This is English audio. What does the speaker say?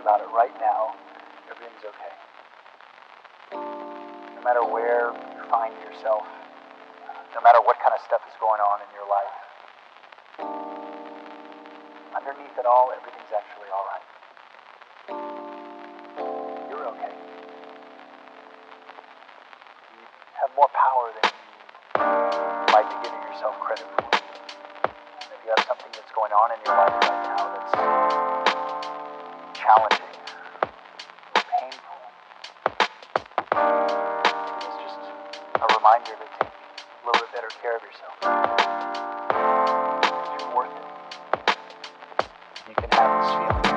about it right now, everything's okay. No matter where you find yourself, no matter what kind of stuff is going on in your life, underneath it all, everything's actually all right. You're okay. You have more power than you like to give yourself credit for. And if you have something that's going on in your life right now that's challenging or painful, it's just a reminder to take a little bit better care of yourself. Because you're worth it. You can have this feeling.